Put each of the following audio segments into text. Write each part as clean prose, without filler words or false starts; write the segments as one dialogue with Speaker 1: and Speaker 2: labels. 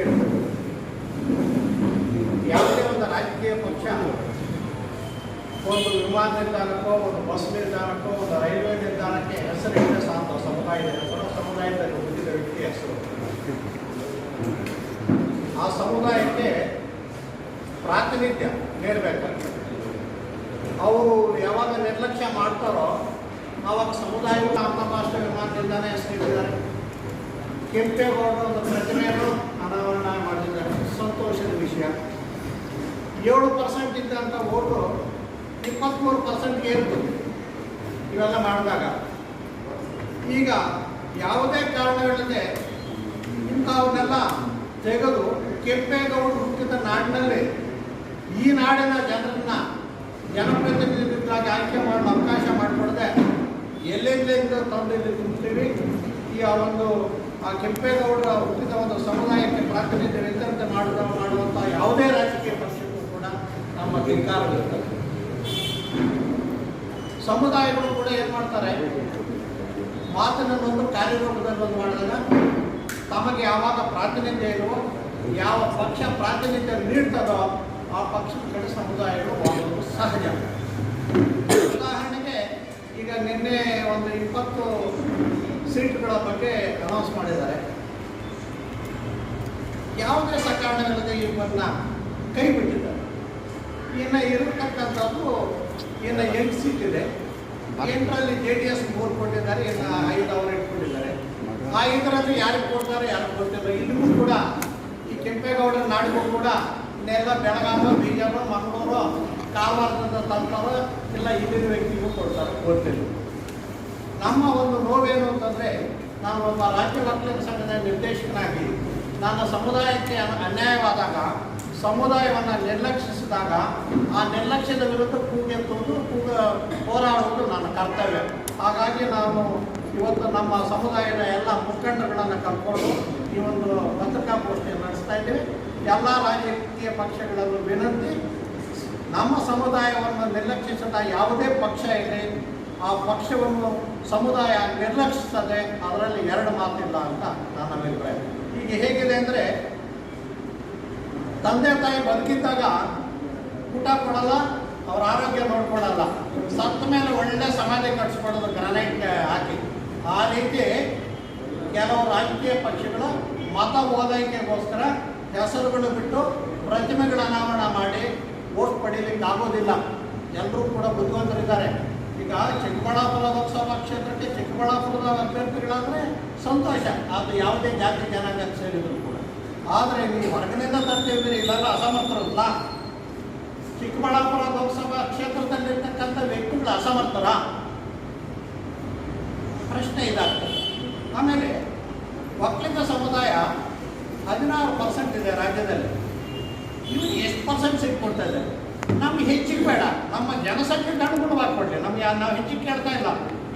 Speaker 1: ಕೇಳ್ತೇವೆ. ಯಾವುದೇ ಒಂದು ರಾಜಕೀಯ ಪಕ್ಷ ಒಂದು ವಿಮಾನ ನಿಲ್ದಾಣಕ್ಕೋ, ಒಂದು ಬಸ್ ನಿಲ್ದಾಣಕ್ಕೋ, ಒಂದು ರೈಲ್ವೆ ನಿಲ್ದಾಣಕ್ಕೆ ಹೆಸರಿಟ್ಟರೆ ಸಾಕು. ಸಮುದಾಯದ ಹೆಸರು, ಸಮುದಾಯದಲ್ಲಿ ಹುಟ್ಟಿದ ವ್ಯಕ್ತಿ ಹೆಸರು. ಆ ಸಮುದಾಯಕ್ಕೆ ಪ್ರಾತಿನಿಧ್ಯ ನೀಡಬೇಕಾಗ್ತದೆ. ಅವರು ಯಾವಾಗ ನಿರ್ಲಕ್ಷ್ಯ ಮಾಡ್ತಾರೋ ಆವಾಗ ಸಮುದಾಯಗಳು ಅಂತಾರಾಷ್ಟ್ರೀಯ ವಿಮಾನ ನಿಲ್ದಾಣ ಹೆಸರಿಟ್ಟಿದ್ದಾರೆ. ಕೆಂಪೇಗೌಡರ ಒಂದು ಪ್ರತಿಮೆಯನ್ನು ಅನಾವರಣ ಮಾಡಿದ್ದಾರೆ. ಸಂತೋಷದ ವಿಷಯ. 7% ಇದ್ದಂಥ ಓಟು 23%ಗೆ ಏರ್ತದೆ ಇವೆಲ್ಲ ಮಾಡಿದಾಗ. ಈಗ ಯಾವುದೇ ಕಾರಣಗಳಿಲ್ಲದೆ ಇಂಥವನ್ನೆಲ್ಲ ತೆಗೆದು ಕೆಂಪೇಗೌಡರು ಹುಟ್ಟಿದ ನಾಡಿನಲ್ಲಿ ಈ ನಾಡಿನ ಜನರನ್ನ ಜನಪ್ರತಿನಿಧಿಗಳಾಗಿ ಆಯ್ಕೆ ಮಾಡಲು ಅವಕಾಶ ಮಾಡಿಕೊಡದೆ ಎಲ್ಲೆಲ್ಲಿಂದ ತಂದು ಇಲ್ಲಿ ತುಂಬ್ತೀವಿ. ಈ ಆ ಕೆಂಪೇಗೌಡರ ಹುಟ್ಟಿದ ಒಂದು ಸಮುದಾಯಕ್ಕೆ ಪ್ರಾತಿನಿಧ್ಯ ನಿಂತಂತೆ ಮಾಡುವಂಥ ಯಾವುದೇ ರಾಜಕೀಯ ಪಕ್ಷಕ್ಕೂ ಕೂಡ ನಮ್ಮ ಧಿಕ್ಕಾರವಿರ್ತದೆ. ಸಮುದಾಯಗಳು ಕೂಡ ಏನು ಮಾಡ್ತಾರೆ, ಮಾತಿನಲ್ಲೊಂದು ಕಾರ್ಯರೂಪದಲ್ಲಿ ಒಂದು ಮಾಡಿದಾಗ ತಮಗೆ ಯಾವಾಗ ಪ್ರಾತಿನಿಧ್ಯ ಇರುವೋ, ಯಾವ ಪಕ್ಷ ಪ್ರಾತಿನಿಧ್ಯ ನೀಡ್ತದೋ ಆ ಪಕ್ಷದ ಕಡೆ ಸಮುದಾಯಗಳು ಹೋಗೋದು ಸಹಜ. ಉದಾಹರಣೆಗೆ ಈಗ ನಿನ್ನೆ ಒಂದು 20 ಸೀಟ್ಗಳ ಬಗ್ಗೆ ಅನೌನ್ಸ್ ಮಾಡಿದ್ದಾರೆ. ಯಾವುದೇ ಸಕಾರಣವಿಲ್ಲದೆ ಇವನ್ನ ಕೈ ಬಿಟ್ಟಿದ್ದಾರೆ. ಇನ್ನು ಇರತಕ್ಕಂಥದ್ದು ಇನ್ನು 8 ಸೀಟ್ ಇದೆ. 8ರಲ್ಲಿ JDS 3 ಕೊಟ್ಟಿದ್ದಾರೆ, ಇನ್ನು 5 ಅವರು ಇಟ್ಕೊಂಡಿದ್ದಾರೆ. ಆ 5ರಲ್ಲಿ ಯಾರಿಗೆ ಕೊಡ್ತಾರೆ, ಯಾರಿಗೆ ಕೊಡ್ತಿಲ್ಲ. ಇಲ್ಲಿಗೂ ಕೂಡ ಈ ಕೆಂಪೇಗೌಡರ ನಾಡಿಗೂ ಕೂಡ ಇನ್ನೆಲ್ಲ ಬೆಳಗಾವಿ, ಬೀಜಾರು, ಮಂಗಳೂರು, ಕಾರವಾರದಿಂದ ತಂದವರು ಇಲ್ಲ ಇಲ್ಲಿನ ವ್ಯಕ್ತಿಗೂ ಕೊಡ್ತಾರೆ, ಗೊತ್ತಿಲ್ಲ. ನಮ್ಮ ಒಂದು ನೋವೇನು ಅಂತಂದರೆ, ನಾನು ಒಬ್ಬ ರಾಜ್ಯ ವಕೀಲರ ಸಂಘದ ನಿರ್ದೇಶಕನಾಗಿ ನನ್ನ ಸಮುದಾಯಕ್ಕೆ ಅನ್ಯಾಯವಾದಾಗ, ಸಮುದಾಯವನ್ನು ನಿರ್ಲಕ್ಷಿಸಿದಾಗ ಆ ನಿರ್ಲಕ್ಷ್ಯದ ವಿರುದ್ಧ ಕೂಗೆತ್ತುವುದು, ಹೋರಾಡುವುದು ನನ್ನ ಕರ್ತವ್ಯ. ಹಾಗಾಗಿ ನಾನು ಇವತ್ತು ನಮ್ಮ ಸಮುದಾಯದ ಎಲ್ಲ ಮುಖಂಡರುಗಳನ್ನು ಕರ್ಕೊಂಡು ಈ ಒಂದು ಪತ್ರಿಕಾಗೋಷ್ಠಿಯನ್ನು ನಡೆಸ್ತಾ ಇದ್ದೀವಿ. ಎಲ್ಲ ರಾಜಕೀಯ ಪಕ್ಷಗಳಲ್ಲೂ ವಿನಂತಿ, ನಮ್ಮ ಸಮುದಾಯವನ್ನು ನಿರ್ಲಕ್ಷಿಸದ ಯಾವುದೇ ಪಕ್ಷ ಇದೆ, ಆ ಪಕ್ಷವನ್ನು ಸಮುದಾಯ ನಿರ್ಲಕ್ಷಿಸದೆ ಅದರಲ್ಲಿ 2 ಮಾತಿಲ್ಲ ಅಂತ ನನ್ನ ಅಭಿಪ್ರಾಯ. ಈಗ ಹೇಗಿದೆ ಅಂದರೆ, ತಂದೆ ತಾಯಿ ಬದುಕಿದ್ದಾಗ ಊಟ ಕೊಡಲ್ಲ, ಅವ್ರ ಆರೋಗ್ಯ ನೋಡ್ಕೊಳ್ಳಲ್ಲ, ಸತ್ತ ಮೇಲೆ ಒಳ್ಳೆ ಸಮಾಧಿ ಕಟ್ಸ್ಕೊಡೋದು ಗ್ರಾನೈಟ್ ಹಾಕಿ. ಆ ರೀತಿ ಕೆಲವು ರಾಜಕೀಯ ಪಕ್ಷಗಳು ಮತ ಓದೈಕೆಗೋಸ್ಕರ ಹೆಸರುಗಳು ಬಿಟ್ಟು ಪ್ರತಿಮೆಗಳ ಅನಾವರಣ ಮಾಡಿ ವೋಟ್ ಪಡೀಲಿಕ್ಕೆ ಆಗೋದಿಲ್ಲ. ಎಲ್ಲರೂ ಕೂಡ ಬುದ್ಧಿವಂತರಿದ್ದಾರೆ. ಈಗ ಚಿಕ್ಕಬಳ್ಳಾಪುರ ಲೋಕಸಭಾ ಕ್ಷೇತ್ರಕ್ಕೆ ಚಿಕ್ಕಬಳ್ಳಾಪುರದ ಅಭ್ಯರ್ಥಿಗಳಾದರೆ ಸಂತೋಷ, ಅದು ಯಾವುದೇ ಜಾತಿ ಜನಾಂಗಕ್ಕೆ ಸೇರಿದ್ರು ಕೂಡ. ಆದರೆ ನೀವು ಹೊರಗಿನಿಂದ ತರ್ತಿದ್ದೀರಿ, ಇಲ್ಲೆಲ್ಲ ಅಸಮರ್ಥರಲ್ಲ. ಚಿಕ್ಕಬಳ್ಳಾಪುರ ಲೋಕಸಭಾ ಕ್ಷೇತ್ರದಲ್ಲಿರ್ತಕ್ಕಂಥ ವ್ಯಕ್ತಿಗಳು ಅಸಮರ್ಥರ ಪ್ರಶ್ನೆ ಇದಾಗ್ತದೆ. ಆಮೇಲೆ ಒಕ್ಕಲಿಗ ಸಮುದಾಯ 16% ಇದೆ ರಾಜ್ಯದಲ್ಲಿ. ಇವ್ರಿಗೆ ಎಷ್ಟು % ಸೀಟ್ ಕೊಡ್ತಾ ಇದ್ದಾರೆ? ನಮ್ಗೆ ಹೆಚ್ಚಿಗೆ ಬೇಡ, ನಮ್ಮ ಜನಸಂಖ್ಯೆಗೆ ಅನುಗುಣವಾಗಿ ಕೊಡಲಿ. ನಾವು ಹೆಚ್ಚಿಗೆ ಕೇಳ್ತಾ ಇಲ್ಲ.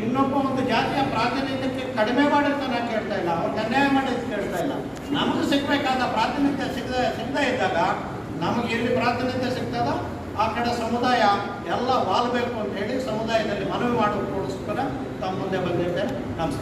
Speaker 1: ಇನ್ನೊಬ್ಬ ಒಂದು ಜಾತಿಯ ಪ್ರಾತಿನಿಧ್ಯಕ್ಕೆ ಕಡಿಮೆ ಮಾಡಿರ್ತಾನೆ ಕೇಳ್ತಾ ಇಲ್ಲ, ಅವ್ರಿಗೆ ಅನ್ಯಾಯ ಮಾಡಿದ್ದು ಕೇಳ್ತಾ ಇಲ್ಲ. ನಮಗೆ ಸಿಗಬೇಕಾದ ಪ್ರಾತಿನಿಧ್ಯ ಸಿಗದೇ ಇದ್ದಾಗ ನಮಗೆ ಎಲ್ಲಿ ಪ್ರಾತಿನಿಧ್ಯ ಸಿಗ್ತದ ಆ ಕಡೆ ಸಮುದಾಯ ಎಲ್ಲ ವಾಲ್ಬೇಕು ಅಂತ ಹೇಳಿ ಸಮುದಾಯದಲ್ಲಿ ಮನವಿ ಮಾಡೋಕ್ಕೋಸ್ಕರ ತಮ್ಮ ಮುಂದೆ ಬಂದಿದ್ದೇನೆ. ನಮಸ್ಕಾರ.